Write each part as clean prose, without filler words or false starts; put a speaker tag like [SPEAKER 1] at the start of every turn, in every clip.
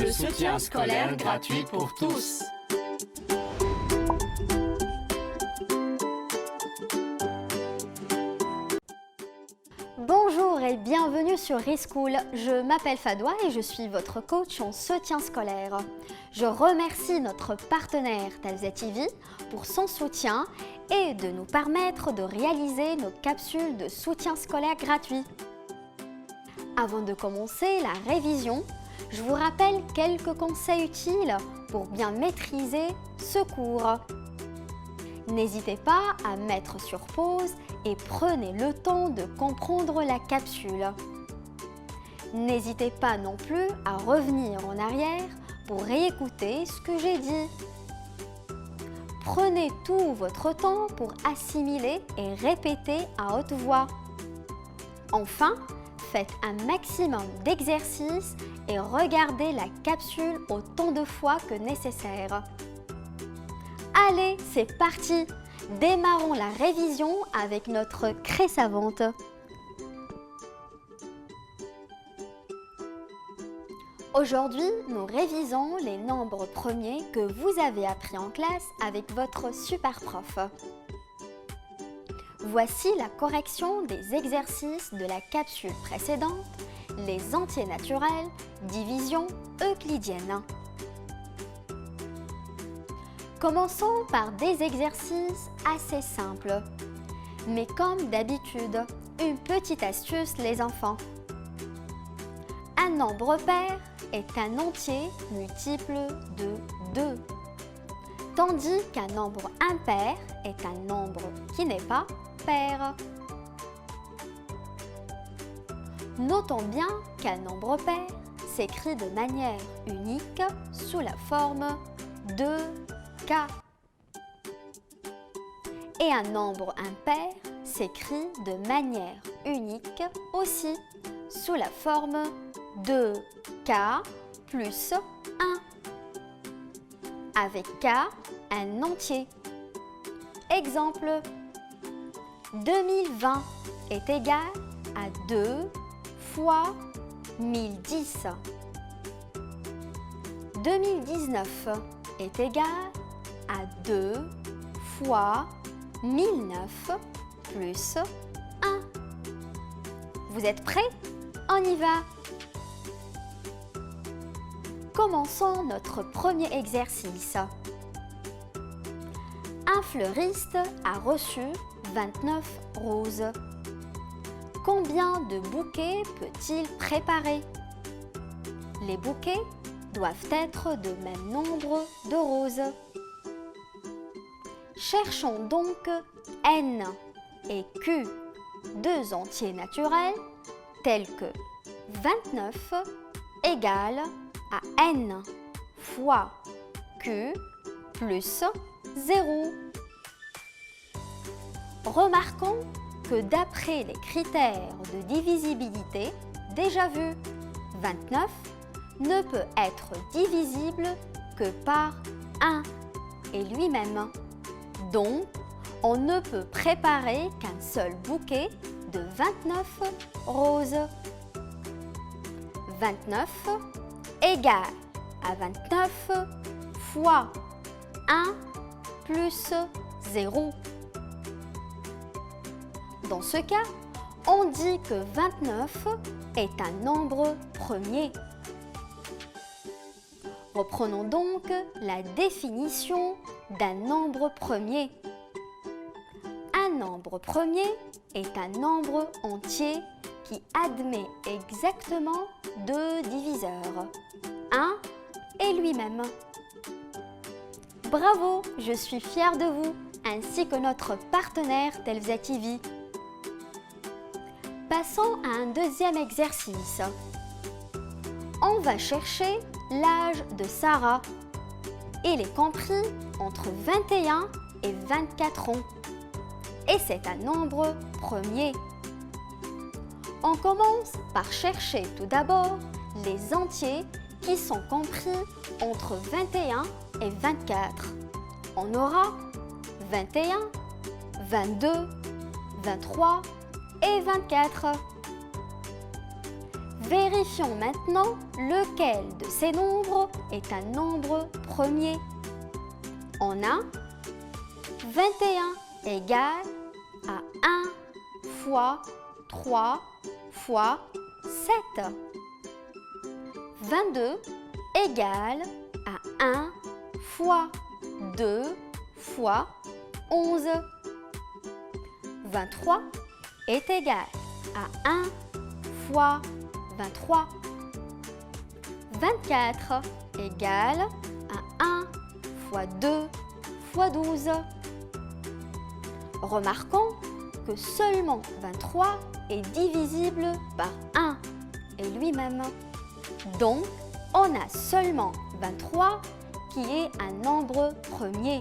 [SPEAKER 1] Le soutien scolaire gratuit pour tous.
[SPEAKER 2] Bonjour et bienvenue sur Reschool. Je m'appelle Fadwa et je suis votre coach en soutien scolaire. Je remercie notre partenaire Talza TV pour son soutien et de nous permettre de réaliser nos capsules de soutien scolaire gratuit. Avant de commencer la révision, je vous rappelle quelques conseils utiles pour bien maîtriser ce cours. N'hésitez pas à mettre sur pause et prenez le temps de comprendre la capsule. N'hésitez pas non plus à revenir en arrière pour réécouter ce que j'ai dit. Prenez tout votre temps pour assimiler et répéter à haute voix. Enfin, faites un maximum d'exercices et regardez la capsule autant de fois que nécessaire. Allez, c'est parti! Démarrons la révision avec notre craie savante. Aujourd'hui, nous révisons les nombres premiers que vous avez appris en classe avec votre super prof. Voici la correction des exercices de la capsule précédente, les entiers naturels, division euclidienne. Commençons par des exercices assez simples. Mais comme d'habitude, une petite astuce les enfants. Un nombre pair est un entier multiple de 2. Tandis qu'un nombre impair est un nombre qui n'est pas pair. Notons bien qu'un nombre pair s'écrit de manière unique sous la forme de K. Et un nombre impair s'écrit de manière unique aussi sous la forme de K plus 1. Avec K, un entier. Exemple, 2020 est égal à 2 fois 1010. 2019 est égal à 2 fois 1009 plus 1. Vous êtes prêts? On y va! Commençons notre premier exercice. Un fleuriste a reçu 29 roses. Combien de bouquets peut-il préparer? Les bouquets doivent être de même nombre de roses. Cherchons donc N et Q, deux entiers naturels tels que 29 égale à N fois Q plus 0. Remarquons que d'après les critères de divisibilité déjà vus, 29 ne peut être divisible que par 1 et lui-même. Donc, on ne peut préparer qu'un seul bouquet de 29 roses. 29 égale à 29 fois 1 plus 0. Dans ce cas, on dit que 29 est un nombre premier. Reprenons donc la définition d'un nombre premier. Un nombre premier est un nombre entier qui admet exactement deux diviseurs, 1 et lui-même. Bravo, je suis fière de vous, ainsi que notre partenaire Talza TV. Passons à un deuxième exercice. On va chercher l'âge de Sarah. Il est compris entre 21 et 24 ans. Et c'est un nombre premier. On commence par chercher tout d'abord les entiers qui sont compris entre 21 et 24. On aura 21, 22, 23 et 24. Vérifions maintenant lequel de ces nombres est un nombre premier. On a 21 égale à 1 fois 3 fois 7. 22 égale à 1 fois 2 fois 11. 23 est égal à 1 fois 23. 24 égale à 1 fois 2 fois 12. Remarquons que seulement 23 est divisible par 1 et lui-même. Donc, on a seulement 23 qui est un nombre premier,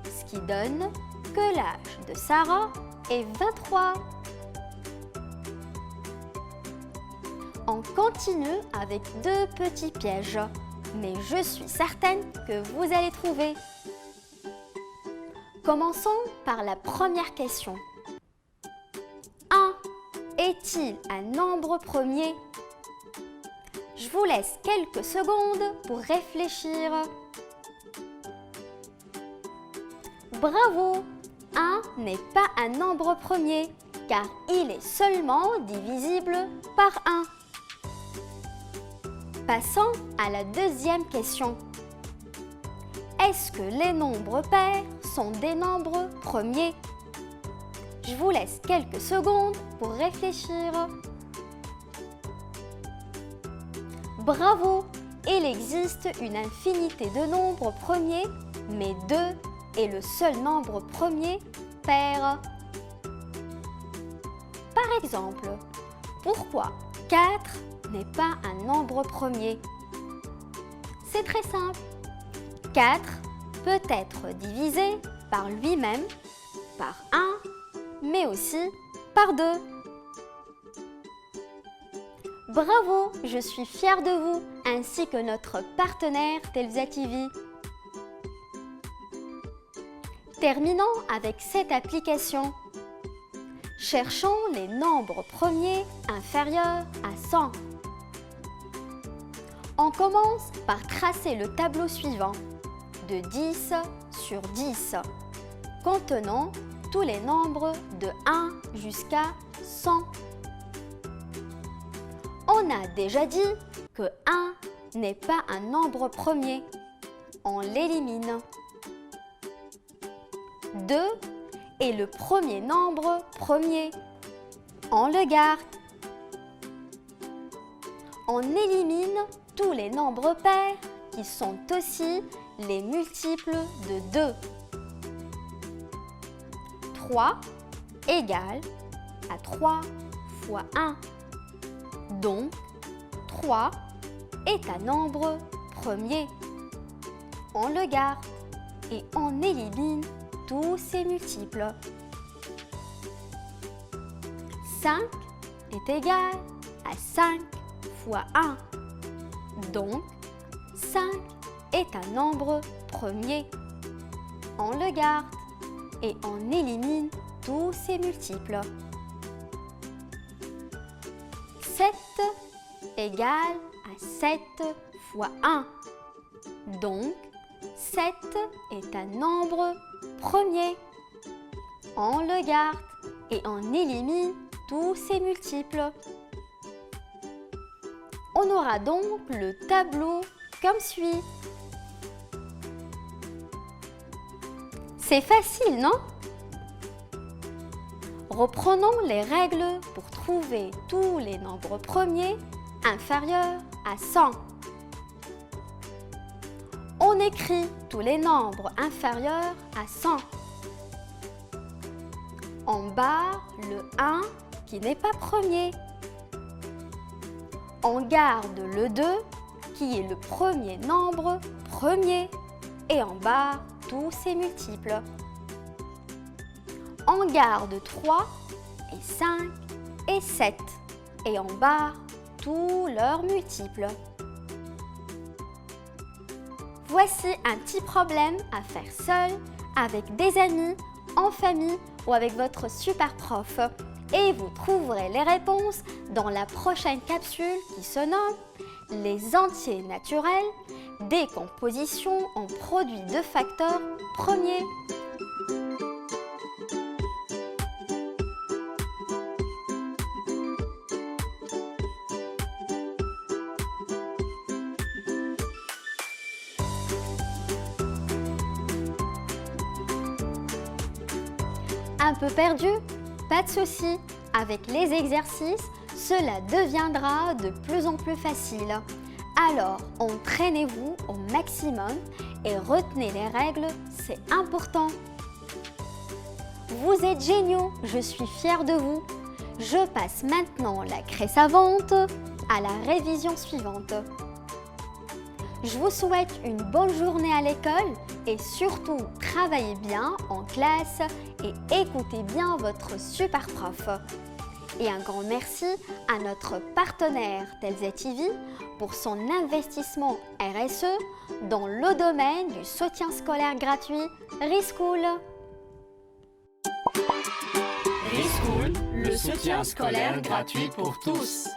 [SPEAKER 2] ce qui donne que l'âge de Sarah est 23. On continue avec deux petits pièges, mais je suis certaine que vous allez trouver. Commençons par la première question. 1 est-il un nombre premier? Je vous laisse quelques secondes pour réfléchir. Bravo! 1 n'est pas un nombre premier, car il est seulement divisible par 1. Passons à la deuxième question. Est-ce que les nombres pairs sont des nombres premiers? Je vous laisse quelques secondes pour réfléchir. Bravo! Il existe une infinité de nombres premiers, mais 2 est le seul nombre premier pair. Par exemple, pourquoi 4 n'est pas un nombre premier? C'est très simple. 4 peut être divisé par lui-même, par 1, mais aussi par 2. Bravo, je suis fière de vous, ainsi que notre partenaire Telsa TV. Terminons avec cette application. Cherchons les nombres premiers inférieurs à 100. On commence par tracer le tableau suivant, de 10 sur 10, contenant tous les nombres de 1 jusqu'à 100. On a déjà dit que 1 n'est pas un nombre premier. On l'élimine. 2 est le premier nombre premier. On le garde. On élimine tous les nombres pairs qui sont aussi les multiples de 2. 3 égale à 3 fois 1. Donc, 3 est un nombre premier. On le garde et on élimine tous ses multiples. 5 est égal à 5 fois 1. Donc, 5 est un nombre premier. On le garde et on élimine tous ses multiples. 7 égale à 7 fois 1. Donc, 7 est un nombre premier. On le garde et on élimine tous ses multiples. On aura donc le tableau comme suit. C'est facile, non? Reprenons les règles pour trouver tous les nombres premiers inférieurs à 100. On écrit tous les nombres inférieurs à 100. On barre le 1 qui n'est pas premier. On garde le 2 qui est le premier nombre premier et on barre tous ses multiples. On garde 3 et 5 et 7 et on barre tous leurs multiples. Voici un petit problème à faire seul, avec des amis, en famille ou avec votre super prof. Et vous trouverez les réponses dans la prochaine capsule qui se nomme Les entiers naturels, décomposition en produits de facteurs premiers. Un peu perdu? Pas de souci, avec les exercices, cela deviendra de plus en plus facile. Alors, entraînez-vous au maximum et retenez les règles, c'est important. Vous êtes géniaux, je suis fière de vous. Je passe maintenant la craie savante à la révision suivante. Je vous souhaite une bonne journée à l'école et surtout travaillez bien en classe et écoutez bien votre super prof. Et un grand merci à notre partenaire Telze TV pour son investissement RSE dans le domaine du soutien scolaire gratuit Reschool.
[SPEAKER 1] Reschool, le soutien scolaire gratuit pour tous.